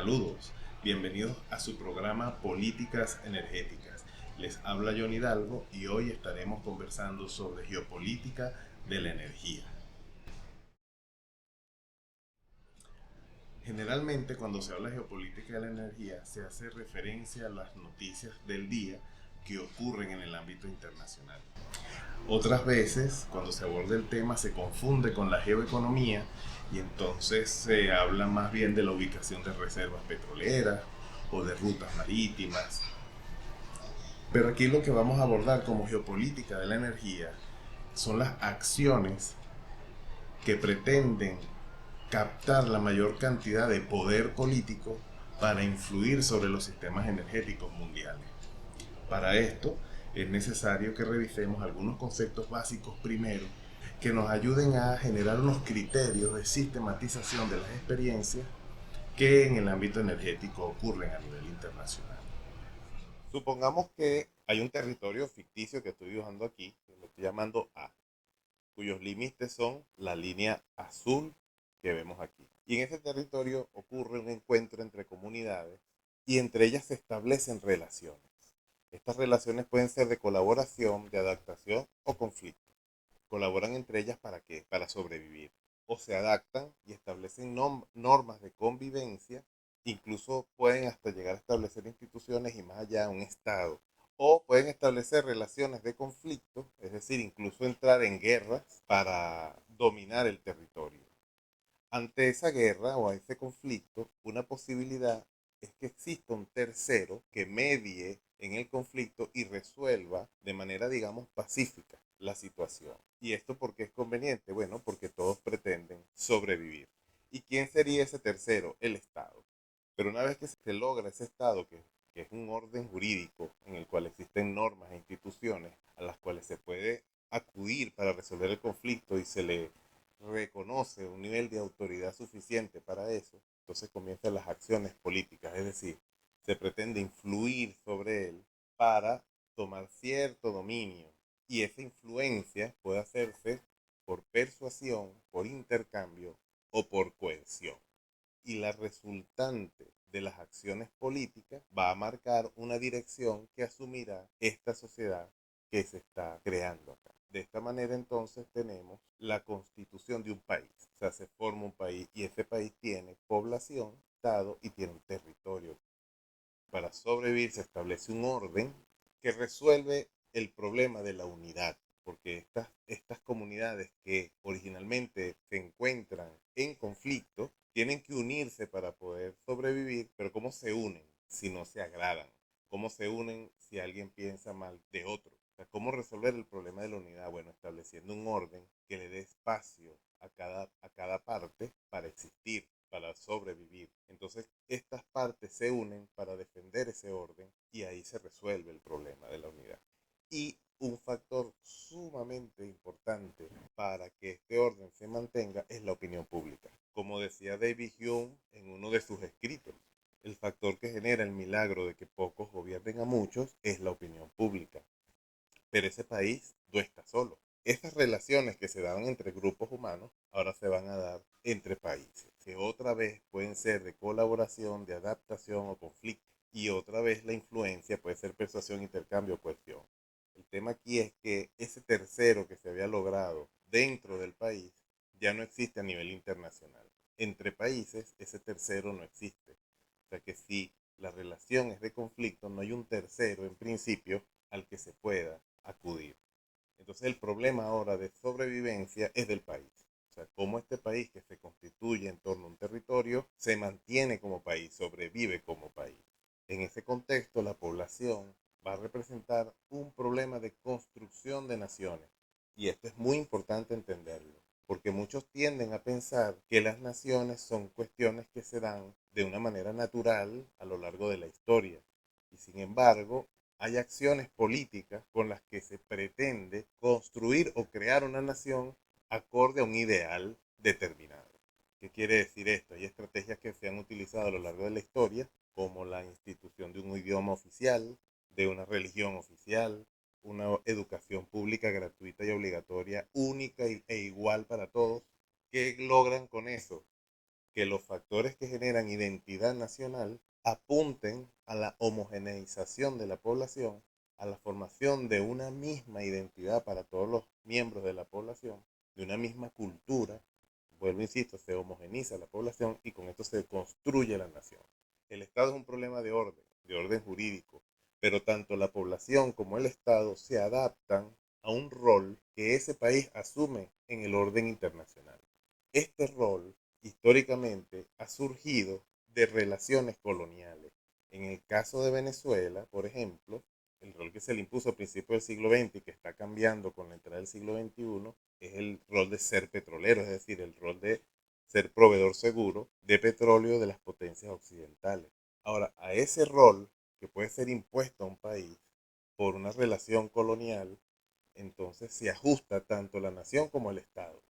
Saludos, bienvenidos a su programa Políticas Energéticas. Les habla John Hidalgo y hoy estaremos conversando sobre geopolítica de la energía. Generalmente cuando se habla de geopolítica de la energía se hace referencia a las noticias del día que ocurren en el ámbito internacional. Otras veces, cuando se aborda el tema, se confunde con la geoeconomía y entonces se habla más bien de la ubicación de reservas petroleras o de rutas marítimas. Pero aquí lo que vamos a abordar como geopolítica de la energía son las acciones que pretenden captar la mayor cantidad de poder político para influir sobre los sistemas energéticos mundiales. Para esto es necesario que revisemos algunos conceptos básicos primero que nos ayuden a generar unos criterios de sistematización de las experiencias que en el ámbito energético ocurren a nivel internacional. Supongamos que hay un territorio ficticio que estoy dibujando aquí, que lo estoy llamando A, cuyos límites son la línea azul que vemos aquí. Y en ese territorio ocurre un encuentro entre comunidades y entre ellas se establecen relaciones. Estas relaciones pueden ser de colaboración, de adaptación o conflicto. Colaboran entre ellas ¿para qué? Para sobrevivir. O se adaptan y establecen normas de convivencia, incluso pueden hasta llegar a establecer instituciones y más allá un Estado. O pueden establecer relaciones de conflicto, es decir, incluso entrar en guerras para dominar el territorio. Ante esa guerra o a ese conflicto, una posibilidad es que exista un tercero que medie en el conflicto y resuelva de manera, digamos, pacífica la situación. ¿Y esto por qué es conveniente? Bueno, porque todos pretenden sobrevivir. ¿Y quién sería ese tercero? El Estado. Pero una vez que se logra ese Estado, que es un orden jurídico en el cual existen normas e instituciones a las cuales se puede acudir para resolver el conflicto y se le reconoce un nivel de autoridad suficiente para eso, entonces comienzan las acciones políticas, es decir, se pretende influir sobre él para tomar cierto dominio y esa influencia puede hacerse por persuasión, por intercambio o por coerción. Y la resultante de las acciones políticas va a marcar una dirección que asumirá esta sociedad que se está creando acá. De esta manera entonces tenemos la constitución de un país. O sea, se forma un país y ese país tiene población, estado y tiene un territorio. Para sobrevivir se establece un orden que resuelve el problema de la unidad, porque estas comunidades que originalmente se encuentran en conflicto tienen que unirse para poder sobrevivir, pero ¿cómo se unen si no se agradan? ¿Cómo se unen si alguien piensa mal de otro? O sea, ¿cómo resolver el problema de la unidad? Bueno, estableciendo un orden que le dé espacio a cada parte para existir, para sobrevivir. Entonces, estas partes se unen para defender ese orden y ahí se resuelve el problema de la unidad. Y un factor sumamente importante para que este orden se mantenga es la opinión pública. Como decía David Hume en uno de sus escritos, el factor que genera el milagro de que pocos gobiernen a muchos es la opinión pública. Pero ese país no está solo. Esas relaciones que se daban entre grupos humanos ahora se van a dar entre países, que otra vez pueden ser de colaboración, de adaptación o conflicto. Y otra vez la influencia puede ser persuasión, intercambio o coerción. El tema aquí es que ese tercero que se había logrado dentro del país ya no existe a nivel internacional. Entre países ese tercero no existe. O sea que si la relación es de conflicto, no hay un tercero en principio al que se pueda acudir. Entonces el problema ahora de sobrevivencia es del país. O sea, cómo este país que se constituye en torno a un territorio se mantiene como país, sobrevive como país. En ese contexto, la población va a representar un problema de construcción de naciones. Y esto es muy importante entenderlo, porque muchos tienden a pensar que las naciones son cuestiones que se dan de una manera natural a lo largo de la historia. Y sin embargo, hay acciones políticas con las que se pretende construir o crear una nación acorde a un ideal determinado. ¿Qué quiere decir esto? Hay estrategias que se han utilizado a lo largo de la historia, como la institución de un idioma oficial, de una religión oficial, una educación pública gratuita y obligatoria, única e igual para todos. ¿Qué logran con eso? que los factores que generan identidad nacional apunten a la homogeneización de la población, a la formación de una misma identidad para todos los miembros de la población, de una misma cultura. Vuelvo, insisto, se homogeneiza la población y con esto se construye la nación. El Estado es un problema de orden jurídico, pero tanto la población como el Estado se adaptan a un rol que ese país asume en el orden internacional. Este rol históricamente ha surgido de relaciones coloniales. En el caso de Venezuela, por ejemplo, el rol que se le impuso a principios del siglo XX y que está cambiando con la entrada del siglo XXI es el rol de ser petrolero, es decir, el rol de ser proveedor seguro de petróleo de las potencias occidentales. Ahora, a ese rol que puede ser impuesto a un país por una relación colonial, entonces se ajusta tanto la nación como el Estado.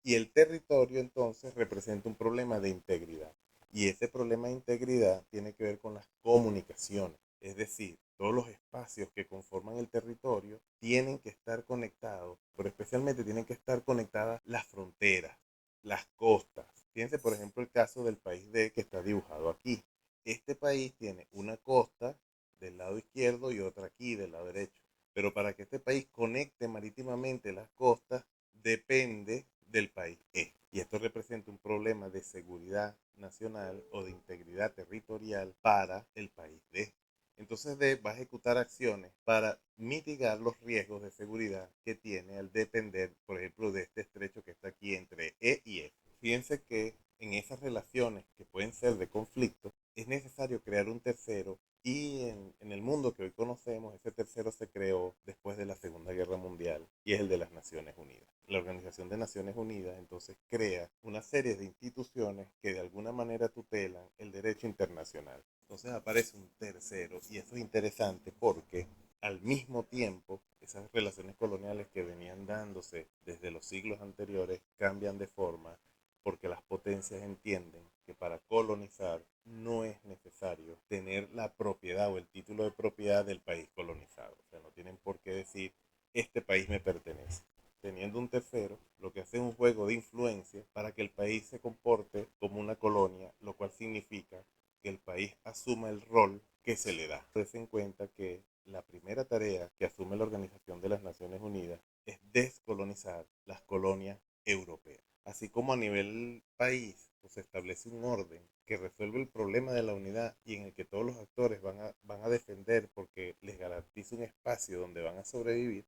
Y el territorio entonces representa un problema de integridad. Y ese problema de integridad tiene que ver con las comunicaciones. Es decir, todos los espacios que conforman el territorio tienen que estar conectados, pero especialmente tienen que estar conectadas las fronteras, las costas. Fíjense, por ejemplo, el caso del país D que está dibujado aquí. Este país tiene una costa del lado izquierdo y otra aquí del lado derecho. Pero para que este país conecte marítimamente las costas depende del país E. Y esto representa un problema de seguridad nacional o de integridad territorial para el país D. Entonces D va a ejecutar acciones para mitigar los riesgos de seguridad que tiene al depender, por ejemplo, de este estrecho que está aquí entre E y F. Fíjense que en esas relaciones que pueden ser de conflicto, es necesario crear un tercero y en el mundo que hoy conocemos, ese tercero se creó después de la Segunda Guerra Mundial y es el de las Naciones Unidas. La Organización de Naciones Unidas entonces crea una serie de instituciones que de alguna manera tutelan el derecho internacional. Entonces aparece un tercero y eso es interesante porque al mismo tiempo esas relaciones coloniales que venían dándose desde los siglos anteriores cambian de forma porque las potencias entienden que para colonizar no es necesario tener la propiedad o el título de propiedad del país colonizado. O sea, no tienen por qué decir, este país me pertenece. Teniendo un tercero, lo que hace es un juego de influencia para que el país se comporte como una colonia, lo cual significa que el país asuma el rol que se le da. Tense en cuenta que la primera tarea que asume la Organización de las Naciones Unidas es descolonizar las colonias europeas. Así como a nivel país pues, se establece un orden que resuelve el problema de la unidad y en el que todos los actores van a defender porque les garantiza un espacio donde van a sobrevivir,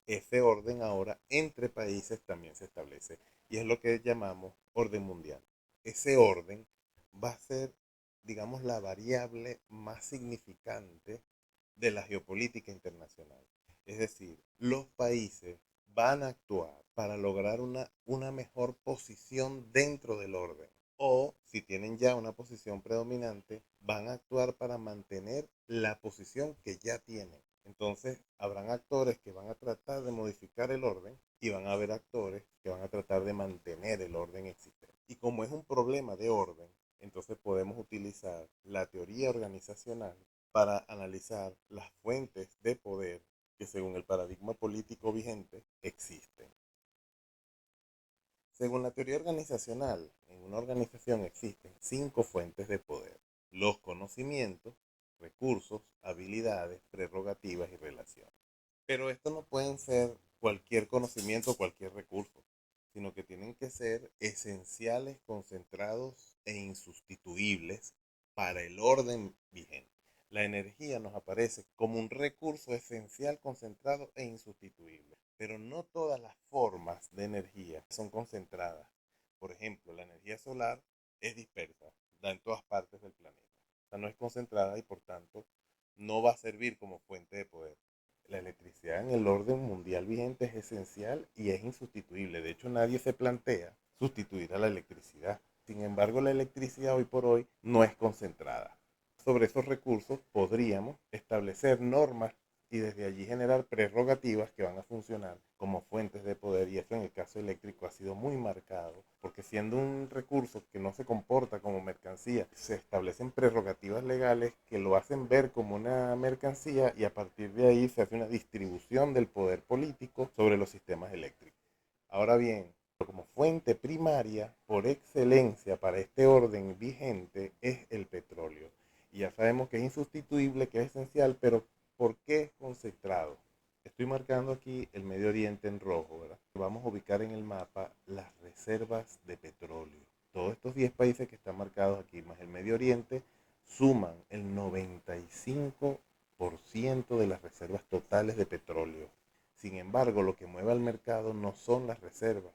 ese orden ahora entre países también se establece y es lo que llamamos orden mundial. Ese orden va a ser, digamos, la variable más significante de la geopolítica internacional. Es decir, los países van a actuar para lograr una mejor posición dentro del orden. O si tienen ya una posición predominante, van a actuar para mantener la posición que ya tienen. Entonces, habrán actores que van a tratar de modificar el orden y van a haber actores que van a tratar de mantener el orden existente. Y como es un problema de orden, entonces podemos utilizar la teoría organizacional para analizar las fuentes de poder que según el paradigma político vigente existen. Según la teoría organizacional, en una organización existen 5 fuentes de poder: los conocimientos, recursos, habilidades, prerrogativas y relaciones. Pero estos no pueden ser cualquier conocimiento o cualquier recurso, sino que tienen que ser esenciales, concentrados e insustituibles para el orden vigente. La energía nos aparece como un recurso esencial, concentrado e insustituible, pero no todas las formas de energía son concentradas. Por ejemplo, la energía solar es dispersa, da en todas partes del planeta. O sea, no es concentrada y por tanto no va a servir como fuente de poder. La electricidad en el orden mundial vigente es esencial y es insustituible. De hecho, nadie se plantea sustituir a la electricidad. Sin embargo, la electricidad hoy por hoy no es concentrada. Sobre esos recursos podríamos establecer normas y desde allí generar prerrogativas que van a funcionar como fuentes de poder, y eso en el caso eléctrico ha sido muy marcado porque siendo un recurso que no se comporta como mercancía, se establecen prerrogativas legales que lo hacen ver como una mercancía y a partir de ahí se hace una distribución del poder político sobre los sistemas eléctricos. Ahora bien, Como fuente primaria, por excelencia para este orden vigente, es el petróleo. Y ya sabemos que es insustituible, que es esencial, pero ¿por qué es concentrado? Estoy marcando aquí el Medio Oriente en rojo, ¿verdad? Vamos a ubicar en el mapa las reservas de petróleo. Todos estos 10 países que están marcados aquí, más el Medio Oriente, suman el 95% de las reservas totales de petróleo. Sin embargo, lo que mueve al mercado no son las reservas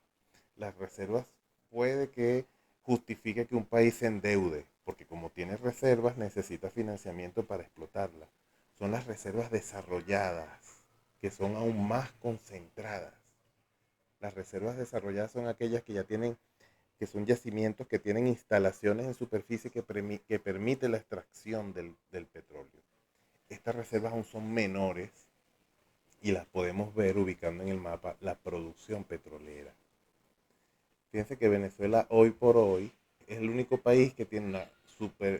puede que justifique que un país se endeude, porque como tiene reservas necesita financiamiento para explotarlas. Son las reservas desarrolladas, que son aún más concentradas. Las reservas desarrolladas son aquellas que ya tienen, que son yacimientos que tienen instalaciones en superficie que permite la extracción del petróleo. Estas reservas aún son menores y las podemos ver ubicando en el mapa la producción petrolera. Fíjense que Venezuela hoy por hoy es el único país que tiene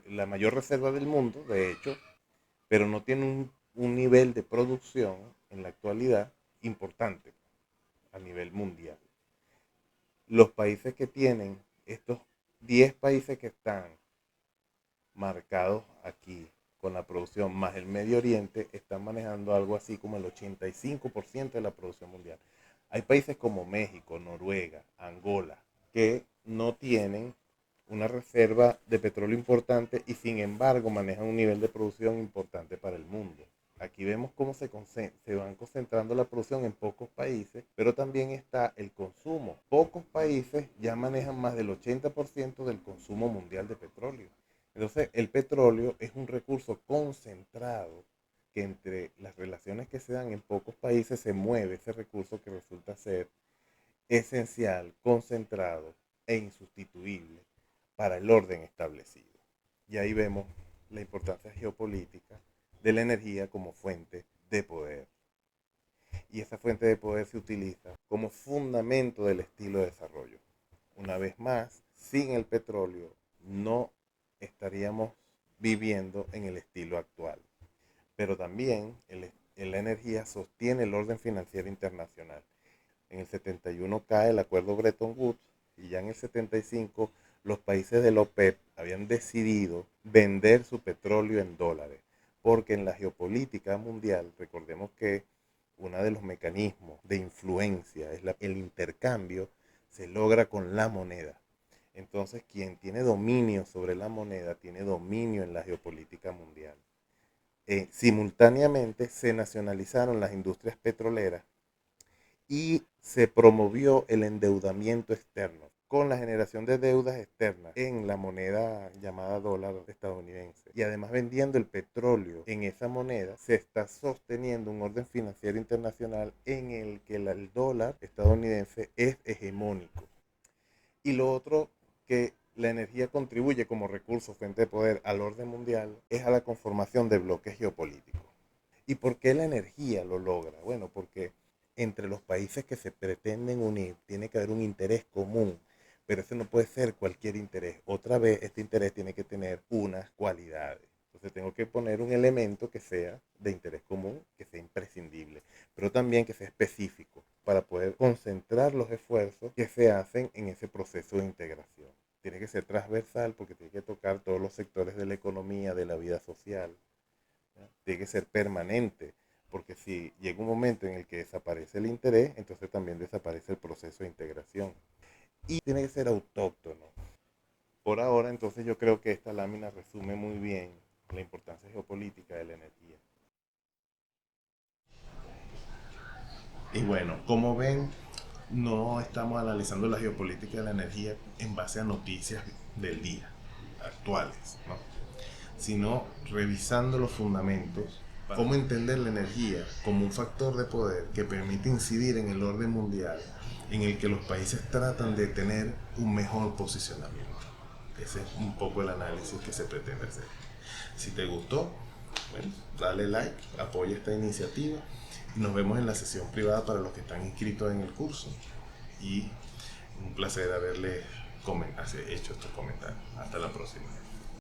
la mayor reserva del mundo, de hecho, pero no tiene un nivel de producción en la actualidad importante a nivel mundial. Los países que tienen, estos 10 países que están marcados aquí con la producción más el Medio Oriente, están manejando algo así como el 85% de la producción mundial. Hay países como México, Noruega, Angola, que no tienen una reserva de petróleo importante y sin embargo manejan un nivel de producción importante para el mundo. Aquí vemos cómo se van concentrando la producción en pocos países, pero también está el consumo. Pocos países ya manejan más del 80% del consumo mundial de petróleo. Entonces, el petróleo es un recurso concentrado que entre las relaciones que se dan en pocos países se mueve ese recurso que resulta ser esencial, concentrado e insustituible para el orden establecido. Y ahí vemos la importancia geopolítica de la energía como fuente de poder. Y esa fuente de poder se utiliza como fundamento del estilo de desarrollo. Una vez más, sin el petróleo no estaríamos viviendo en el estilo actual. Pero también la energía sostiene el orden financiero internacional. En el 71 cae el acuerdo Bretton Woods y ya en el 75 los países de la OPEP habían decidido vender su petróleo en dólares, porque en la geopolítica mundial, recordemos que uno de los mecanismos de influencia es el intercambio, se logra con la moneda. Entonces, quien tiene dominio sobre la moneda tiene dominio en la geopolítica mundial. Simultáneamente se nacionalizaron las industrias petroleras y se promovió el endeudamiento externo con la generación de deudas externas en la moneda llamada dólar estadounidense. Y además vendiendo el petróleo en esa moneda, se está sosteniendo un orden financiero internacional en el que el dólar estadounidense es hegemónico. Y lo otro que la energía contribuye como recurso, fuente de poder al orden mundial, es a la conformación de bloques geopolíticos. ¿Y por qué la energía lo logra? Bueno, porque entre los países que se pretenden unir tiene que haber un interés común, pero ese no puede ser cualquier interés. Otra vez, este interés tiene que tener unas cualidades. Entonces tengo que poner un elemento que sea de interés común, que sea imprescindible, pero también que sea específico para poder concentrar los esfuerzos que se hacen en ese proceso de integración. Tiene que ser transversal porque tiene que tocar todos los sectores de la economía, de la vida social. Tiene que ser permanente, porque si llega un momento en el que desaparece el interés, entonces también desaparece el proceso de integración. Y tiene que ser autóctono. Por ahora, entonces yo creo que esta lámina resume muy bien la importancia geopolítica de la energía. Y bueno, como ven, no estamos analizando la geopolítica de la energía en base a noticias del día, actuales, ¿no? Sino revisando los fundamentos, cómo entender la energía como un factor de poder que permite incidir en el orden mundial en el que los países tratan de tener un mejor posicionamiento. Ese es un poco el análisis que se pretende hacer. Si te gustó, bueno, dale like, apoya esta iniciativa y nos vemos en la sesión privada para los que están inscritos en el curso. Y un placer haberle hecho estos comentarios. Hasta la próxima.